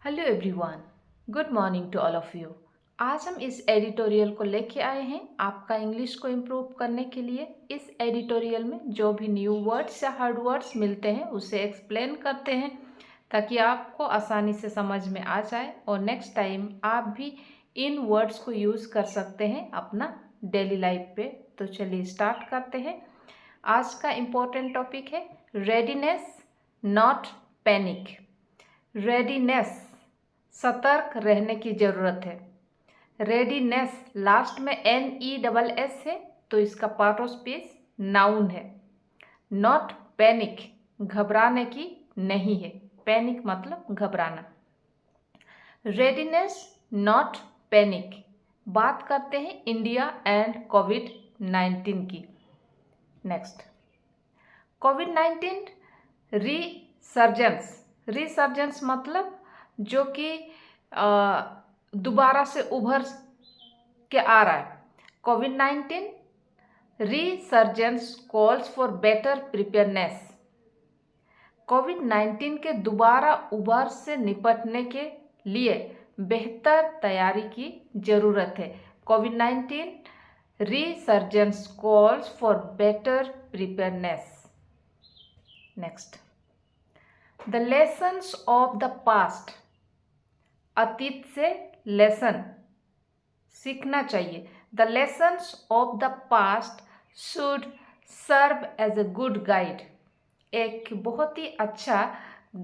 Hello everyone, good morning to all of you. आज हम इस एडिटोरियल को लेके आए हैं आपका इंग्लिश को इम्प्रूव करने के लिए। इस एडिटोरियल में जो भी न्यू वर्ड्स या हार्ड वर्ड्स मिलते हैं उसे एक्सप्लेन करते हैं ताकि आपको आसानी से समझ में आ जाए और नेक्स्ट टाइम आप भी इन वर्ड्स को यूज़ कर सकते हैं अपना डेली लाइफ पे। तो चलिए स्टार्ट करते हैं। आज का इम्पोर्टेंट टॉपिक है रेडीनेस, नॉट पैनिक। रेडीनेस, सतर्क रहने की ज़रूरत है। रेडीनेस लास्ट में NESS है तो इसका पार्ट ऑफ स्पीच नाउन है। नॉट पैनिक, घबराने की नहीं है। पैनिक मतलब घबराना। Readiness, not panic. बात करते हैं इंडिया एंड कोविड-19 की। नेक्स्ट, कोविड-19 रिसर्जेंस। रिसर्जेंस मतलब जो कि दोबारा से उभर के आ रहा है। कोविड-19 resurgence calls for better preparedness. कोविड-19 के दोबारा उभर से निपटने के लिए बेहतर तैयारी की ज़रूरत है। कोविड-19 resurgence calls for better preparedness. Next, the lessons of the past. अतीत से लेसन सीखना चाहिए। The lessons of the past should serve as a good guide. एक बहुत ही अच्छा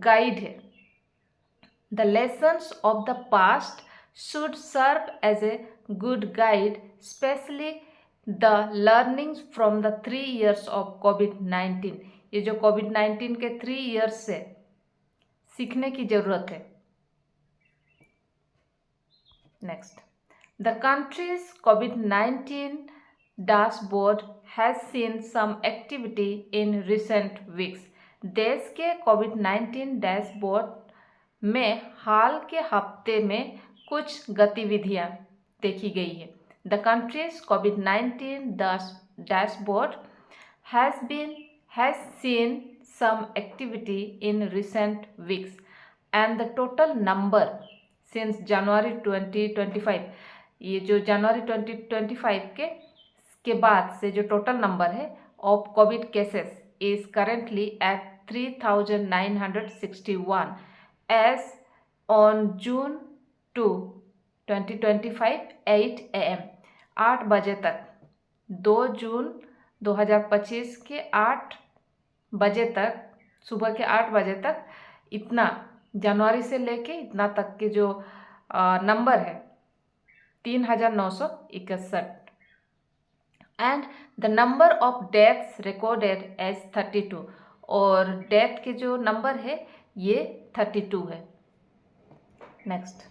गाइड है। The lessons of the past should serve as a good guide, specially the learnings from the 3 years of कोविड-19। ये जो कोविड-19 के 3 years से सीखने की ज़रूरत है। नेक्स्ट, द कंट्रीज कोविड-19 dashboard has seen some activity in recent weeks. देश के कोविड-19 डैशबोर्ड में हाल के हफ्ते में कुछ गतिविधियां देखी गई है। द कंट्रीज कोविड-19 dashboard has seen some activity in recent weeks and the total number since January 2025, ये जो जनवरी 2025 के बाद से जो टोटल नंबर है of covid cases is currently at 3,961 as on June 2, 2025 8 AM। 8 बजे तक 2 जून 2025 के 8 बजे तक, सुबह के 8 बजे तक इतना जनवरी से लेके इतना तक के जो नंबर है 3,961 and the number of deaths recorded as 32। और डेथ के जो नंबर है ये 32 है। Next,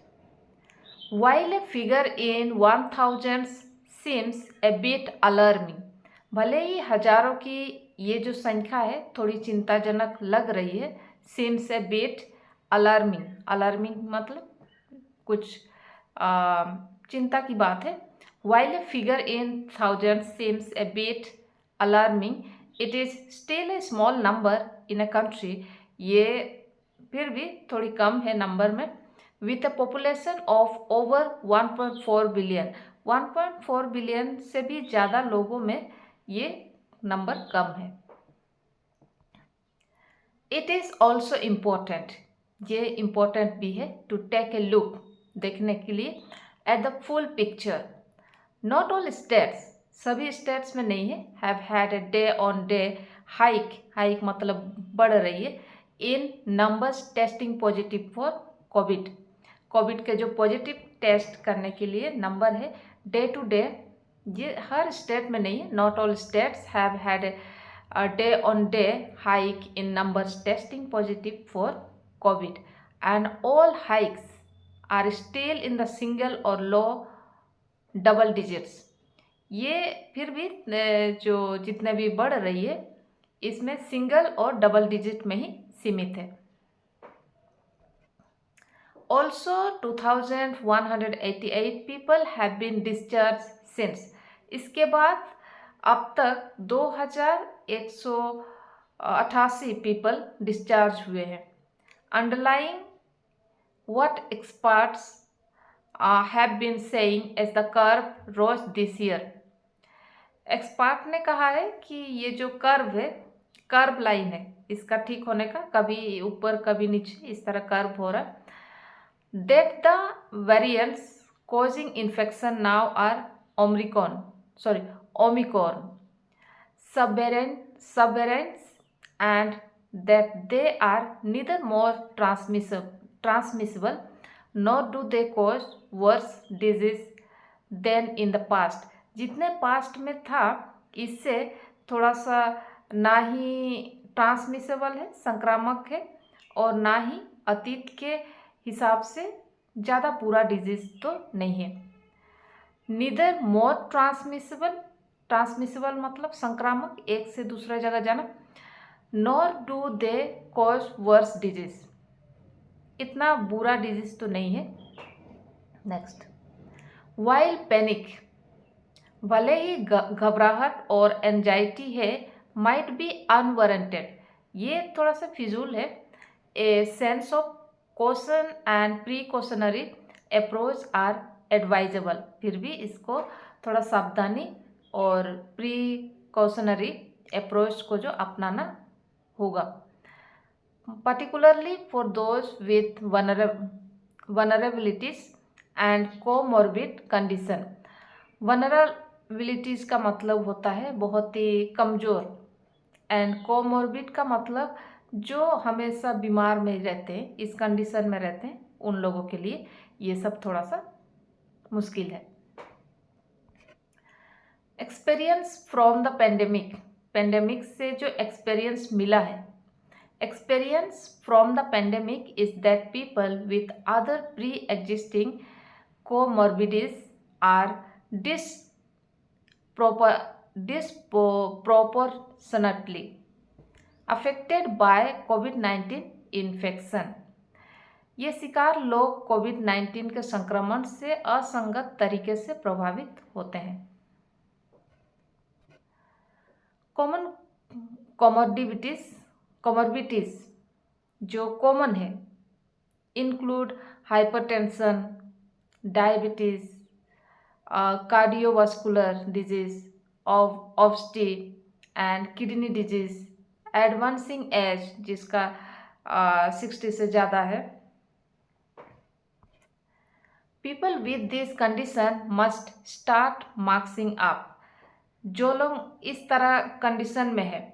while a figure in 1000 seems a bit alarming. भले ही हजारों की ये जो संख्या है थोड़ी चिंताजनक लग रही है। सीम्स ए बिट अलर्मिंग, अलर्मिंग मतलब कुछ चिंता की बात है। While a figure in 1000 seems a bit alarming, it is still a small number in a country. ये फिर भी थोड़ी कम है नंबर में। With a population of over 1.4 billion, 1.4 billion से भी ज़्यादा लोगों में ये नंबर कम है। इट इज़ ऑल्सो इम्पोर्टेंट, ये इम्पोर्टेंट भी है, टू टेक ए लुक, देखने के लिए, at the full picture. Not all states, सभी स्टेट्स में नहीं है, have had a day on day hike, hike मतलब बढ़ रही है, in numbers testing positive for Covid. Covid के जो पॉजिटिव टेस्ट करने के लिए नंबर है डे टू डे, ये हर स्टेट में नहीं है। Not all states have had a day on day hike in numbers testing positive for COVID, and all hikes are still in the single or low double digits। ये फिर भी जो जितने भी बढ़ रही है इसमें सिंगल और डबल डिजिट में ही सीमित है। Also 2,188 people have been discharged since। इसके बाद अब तक 2,188 पीपल डिस्चार्ज हुए हैं। Underlying what experts have been saying as the curve rose this year. Expert ने कहा है कि ये जो कर्व है, कर्व लाइन है, इसका ठीक होने का, कभी ऊपर कभी नीचे इस तरह कर्व हो रहा है. That the variants causing infection now are Omicron, subvariants, and that they are neither more transmissible nor do they cause worse disease than in the past. जितने पास्ट में था इससे थोड़ा सा ना ही ट्रांसमिसेबल है, संक्रामक है, और ना ही अतीत के हिसाब से ज़्यादा बुरा डिजीज तो नहीं है. नीदर मोर ट्रांसमिसेबल मतलब संक्रामक, एक से दूसरा जगह जाना. Nor do they cause worse disease, इतना बुरा डिजीज तो नहीं है. नेक्स्ट, वाइल पैनिक, भले ही घबराहट और एंजाइटी है, माइट बी अनवारंटेड, ये थोड़ा सा फिजूल है. A sense of caution and precautionary approach are advisable, फिर भी इसको थोड़ा सावधानी और प्रीकॉशनरी अप्रोच को जो अपनाना होगा. particularly for those with vulnerabilities and comorbid condition. vulnerabilities का मतलब होता है बहुत ही कमज़ोर, एंड कोमोर्बिड का मतलब जो हमेशा बीमार में रहते हैं, इस कंडीशन में रहते हैं, उन लोगों के लिए ये सब थोड़ा सा मुश्किल है. एक्सपीरियंस फ्रॉम द पेंडेमिक से जो एक्सपीरियंस मिला है, experience from the pandemic is that people with other pre-existing comorbidities are disproportionately affected by COVID-19 infection. ये शिकार लोग कोविड-19 के संक्रमण से असंगत तरीके से प्रभावित होते हैं. कॉमन कॉमोर्बिडिटीज जो कॉमन है include hypertension, diabetes, cardiovascular disease, obesity and kidney disease, advancing age जिसका 60 से ज़्यादा है. People with this condition must start masking up, जो लोग इस तरह कंडीशन में है,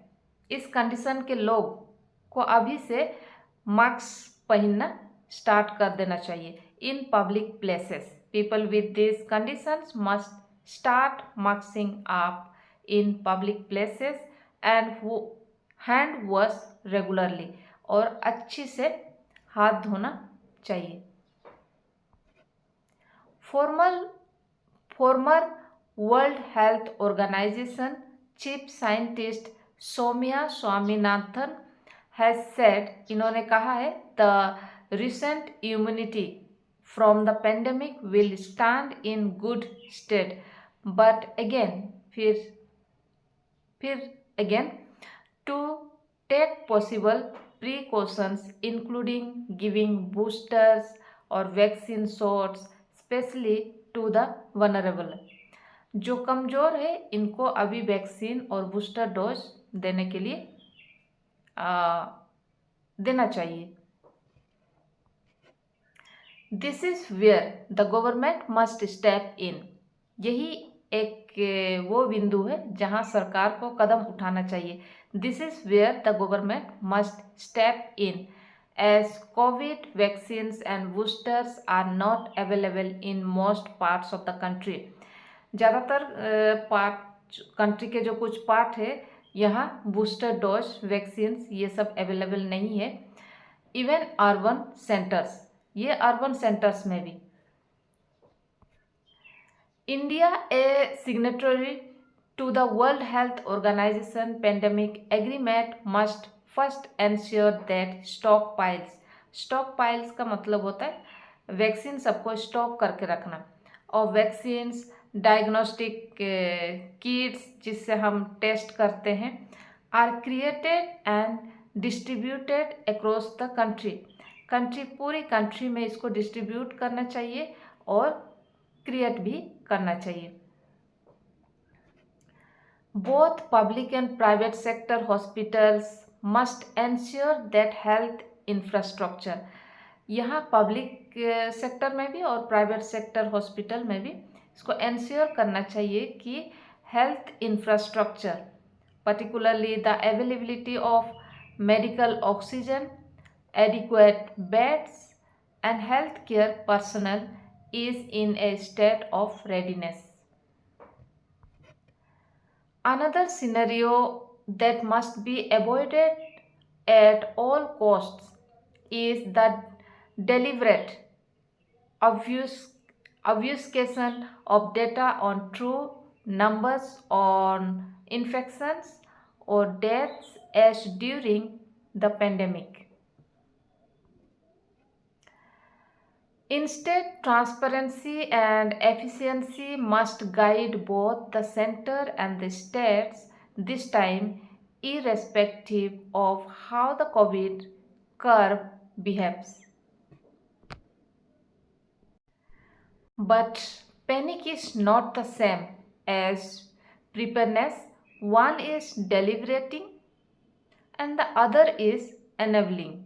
इस कंडीशन के लोग को अभी से मास्क पहनना स्टार्ट कर देना चाहिए. In public places, people with this conditions must start masking up in public places and hand wash regularly, और अच्छी से हाथ धोना चाहिए. Former world health organization chief scientist Soumya Swaminathan has said, इन्होंने कहा है, the recent immunity from the pandemic will stand in good stead, but again to take possible precautions including giving boosters or vaccine shots especially to the vulnerable. जो कमज़ोर है इनको अभी vaccine और booster dose देने के लिए देना चाहिए. This is where the government must step in, यही एक वो बिंदु है जहां सरकार को कदम उठाना चाहिए. This is where the government must step in as covid vaccines and boosters are not available in most parts of the country. ज़्यादातर कंट्री के जो कुछ पार्ट है यहाँ बूस्टर डोज वैक्सीन्स ये सब अवेलेबल नहीं है. इवन अर्बन सेंटर्स, ये अर्बन सेंटर्स में भी. India a signatory to the world health organization pandemic agreement must first ensure that stockpiles का मतलब होता है वैक्सीन सबको स्टॉक करके रखना, और वैक्सीन्स, डायग्नोस्टिक किट्स जिससे हम टेस्ट करते हैं, are created and distributed across the country. पूरी कंट्री में इसको डिस्ट्रीब्यूट करना चाहिए और क्रिएट भी करना चाहिए। Both public and private sector hospitals must ensure that health infrastructure, यहाँ पब्लिक सेक्टर में भी और प्राइवेट सेक्टर हॉस्पिटल में भी इसको एंश्योर करना चाहिए कि health infrastructure, particularly the availability of medical oxygen, adequate beds, and healthcare personnel is in a state of readiness. Another scenario that must be avoided at all costs is the deliberate obfuscation of data on true numbers on infections or deaths as during the pandemic. Instead, transparency and efficiency must guide both the center and the states, this time irrespective of how the COVID curve behaves. But panic is not the same as preparedness. One is deliberating and the other is enabling.